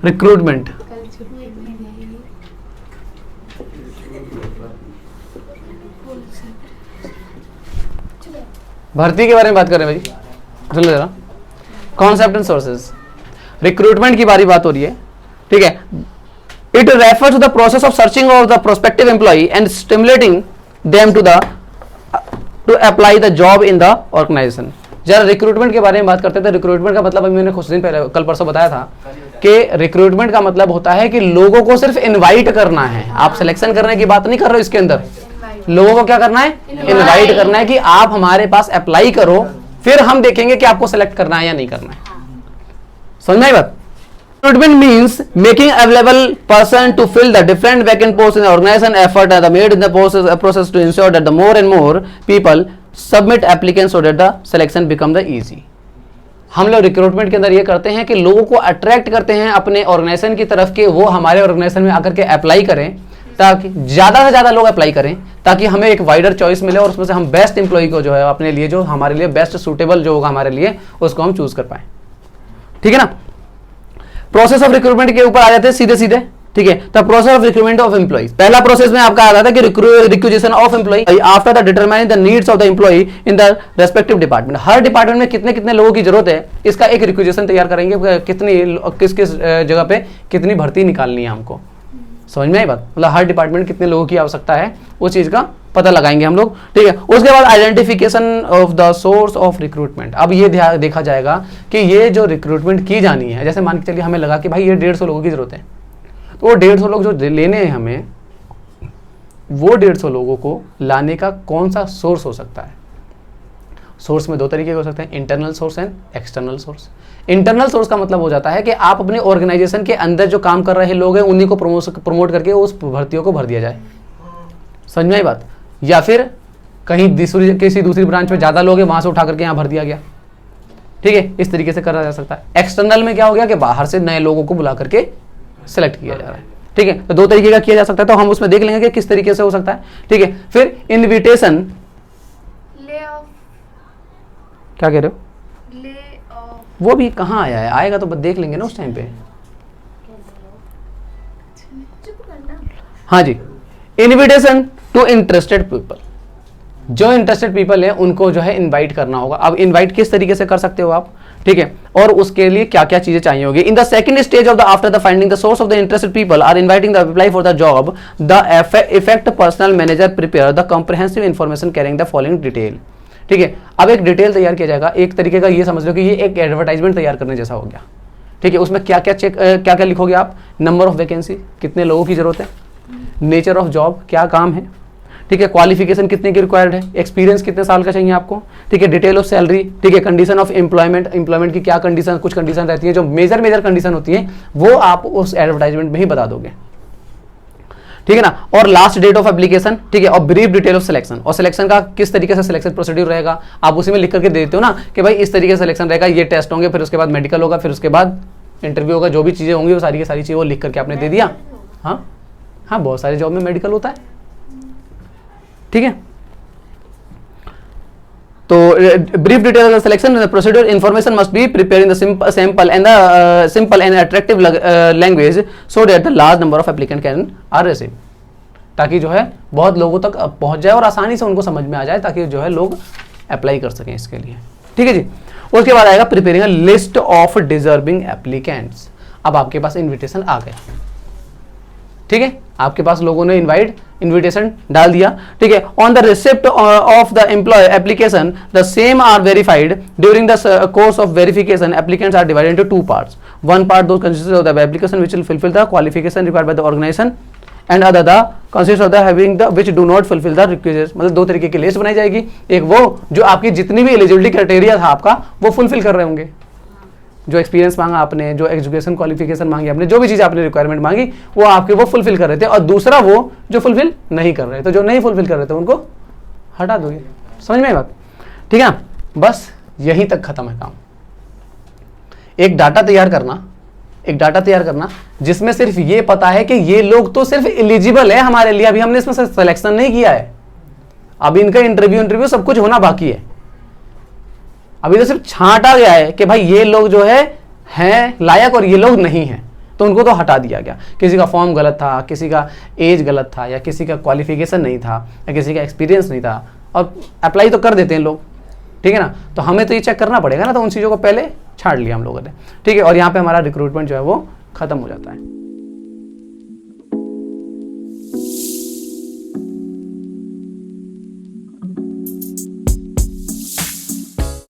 Recruitment, भर्ती के बारे में बात कर रहे हैं भाई, चलो जरा कॉन्सेप्ट एंड सोर्सेज। रिक्रूटमेंट की बात हो रही है, ठीक है। It refers to the process of searching of the prospective employ and stimulating them to apply the job in the organization. जरा रिक्रूटमेंट के बारे में बात करते थे। रिक्रूटमेंट का मतलब अभी मैंने कुछ दिन पहले कल परसों बताया था कि रिक्रूटमेंट का मतलब होता है कि लोगों को सिर्फ इनवाइट करना है। आप सिलेक्शन करने की बात नहीं कर रहे हो, इसके अंदर लोगों को क्या करना है, इनवाइट करना है कि आप हमारे पास अप्लाई करो, फिर हम देखेंगे कि आपको सेलेक्ट करना है या नहीं करना है। समझ में आई बात? Recruitment means making available person to fill the different vacant posts in the organization. Effort are made in the process to ensure that the more and more people submit applicants so that the selection become the easy. हम लोग recruitment के अंदर ये करते हैं कि लोगों को अट्रैक्ट करते हैं अपने ऑर्गेनाइजेशन की तरफ के वो हमारे ऑर्गेनाइजेशन में आकर के अप्लाई करें, ताकि ज़्यादा से ज़्यादा लोग अप्लाई करें, ताकि हमें एक वाइडर चॉइस मिले और उसमें से हम बेस्ट एम्प्लॉय को जो है अपने लिए, जो हमारे लिए बेस्ट सूटेबल जो होगा हमारे लिए, उसको हम चूज कर पाए। ठीक है ना। प्रोसेस ऑफ रिक्रूटमेंट के ऊपर आ जाते हैं सीधे सीधे, ठीक है। तो process of recruitment of employ, पहला प्रोसेस में आपका आता था कि requisition of employ after the determining the needs of the employ in the respective department. हर डिपार्टमेंट में कितने कितने लोगों की जरूरत है, इसका एक रिक्विजिशन तैयार करेंगे, कितनी किस किस जगह पे कितनी भर्ती निकालनी है हमको। समझ में आई बात? मतलब हर डिपार्टमेंट कितने लोगों की आवश्यकता है, उस चीज का पता लगाएंगे हम लोग, ठीक है। उसके बाद identification of the source of recruitment. अब ये देखा जाएगा कि ये जो रिक्रूटमेंट की जानी है, जैसे मान के चलिए हमें लगा कि भाई ये 150 लोगों की जरूरत है, तो वो 150 लोग जो लेने हैं हमें, वो 150 लोगों को लाने का कौन सा सोर्स हो सकता है। सोर्स में दो तरीके के हो सकते हैं, internal source and external source. Internal source का मतलब हो जाता है कि आप अपने ऑर्गेनाइजेशन के अंदर जो काम कर रहे लोग हैं उन्हीं को प्रमोट करके उस भर्तियों को भर दिया जाए। समझ में आई बात? या फिर कहीं किसी दूसरी ब्रांच में ज्यादा लोग हैं, वहां से उठा करके यहाँ भर दिया गया, ठीक है। इस तरीके से करा जा सकता है। एक्सटर्नल में क्या हो गया कि बाहर से नए लोगों को बुला करके सिलेक्ट किया जा रहा है, ठीक है। तो दो तरीके का किया जा सकता है, तो हम उसमें देख लेंगे कि किस तरीके से हो सकता है, ठीक है। फिर इनविटेशन, क्या कह रहे हो, वो भी कहाँ आया है, आएगा तो देख लेंगे ना उस टाइम पे। हाँ जी, इनविटेशन टू इंटरेस्टेड पीपल। जो इंटरेस्टेड पीपल है उनको जो है इनवाइट करना होगा। अब इनवाइट किस तरीके से कर सकते हो आप, ठीक है, और उसके लिए क्या क्या चीजें चाहिए होगी। In the second stage of the after the finding the source of the interested people are inviting the apply for the job, the effect personal manager prepare the comprehensive information carrying the following detail. ठीक है, अब एक detail तैयार किया जाएगा। एक तरीके का ये समझ लो कि ये एक एडवर्टाइजमेंट तैयार करने जैसा हो गया, ठीक है। उसमें क्या क्या लिखोगे आप, नंबर ऑफ वैकेंसी, कितने लोगों की जरूरत है, नेचर ऑफ जॉब, क्या काम है, ठीक है, क्वालिफिकेशन कितने की रिक्वायर्ड है, एक्सपीरियंस कितने साल का चाहिए आपको, ठीक है, डिटेल ऑफ सैलरी, ठीक है, कंडीशन ऑफ एम्प्लॉयमेंट की क्या कंडीशन, कुछ कंडीशन रहती है जो मेजर कंडीशन होती है, वो आप उस एडवर्टाइजमेंट में ही बता दोगे, ठीक है ना। और लास्ट डेट ऑफ एप्लीकेशन, ठीक है, और ब्रीफ डिटेल ऑफ सिलेक्शन, और सिलेक्शन का किस तरीके से सिलेक्शन प्रोसीड्यूर रहेगा, आप उसी में लिख करके दे देते हो ना कि भाई इस तरीके से सिलेक्शन रहेगा, ये टेस्ट होंगे, फिर उसके बाद मेडिकल होगा, फिर उसके बाद इंटरव्यू होगा, जो भी चीजें होंगी वो सारी की सारी चीजें वो लिख करके आपने दे दिया। हाँ हाँ, बहुत सारे जॉब में मेडिकल होता है, ठीक है। तो brief detail of selection procedure information must be prepare in the simple and attractive language so that the large number of applicant can are receive, ताकि जो है बहुत लोगों तक पहुंच जाए और आसानी से उनको समझ में आ जाए, ताकि जो है लोग अप्लाई कर सकें इसके लिए, ठीक है जी। उसके बाद आएगा preparing a list of deserving applicants. अब आपके पास इन्विटेशन आ गया, ठीक है, आपके पास लोगों ने इन्विटेशन डाल दिया, ठीक है। On the receipt of the employ application the same are verified during the course of verification applicants are divided into two parts, one part those consist of the application which will fulfil the qualification required by the organization and other the consist of the having the which do not fulfil the required. मतलब दो तरीके की list बनाई जाएगी, एक वो जो आपकी जितनी भी एलिजिबिलिटी क्राइटेरिया था आपका वो फुलफिल कर रहे होंगे, जो एक्सपीरियंस मांगा आपने, जो एजुकेशन क्वालिफिकेशन मांगी आपने, जो भी चीज़ आपने रिक्वायरमेंट मांगी वो आपके वो फुलफिल कर रहे थे, और दूसरा वो जो फुलफिल नहीं कर रहे थे, जो नहीं फुलफिल कर रहे थे उनको हटा दोगे। समझ में आई बात, ठीक है ना। बस यहीं तक खत्म है काम। एक डाटा तैयार करना जिसमें सिर्फ ये पता है कि ये लोग तो सिर्फ एलिजिबल है हमारे लिए, अभी हमने इसमें सिलेक्शन नहीं किया है, अभी इनका इंटरव्यू सब कुछ होना बाकी है, अभी तो सिर्फ छांटा गया है कि भाई ये लोग जो है हैं लायक और ये लोग नहीं हैं, तो उनको तो हटा दिया गया। किसी का फॉर्म गलत था, किसी का एज गलत था, या किसी का क्वालिफिकेशन नहीं था, या किसी का एक्सपीरियंस नहीं था, और अप्लाई तो कर देते हैं लोग, ठीक है ना। तो हमें तो ये चेक करना पड़ेगा ना, तो उन चीज़ों को पहले छाड़ लिया हम लोगों ने, ठीक है। और यहाँ पे हमारा रिक्रूटमेंट जो है वो खत्म हो जाता है।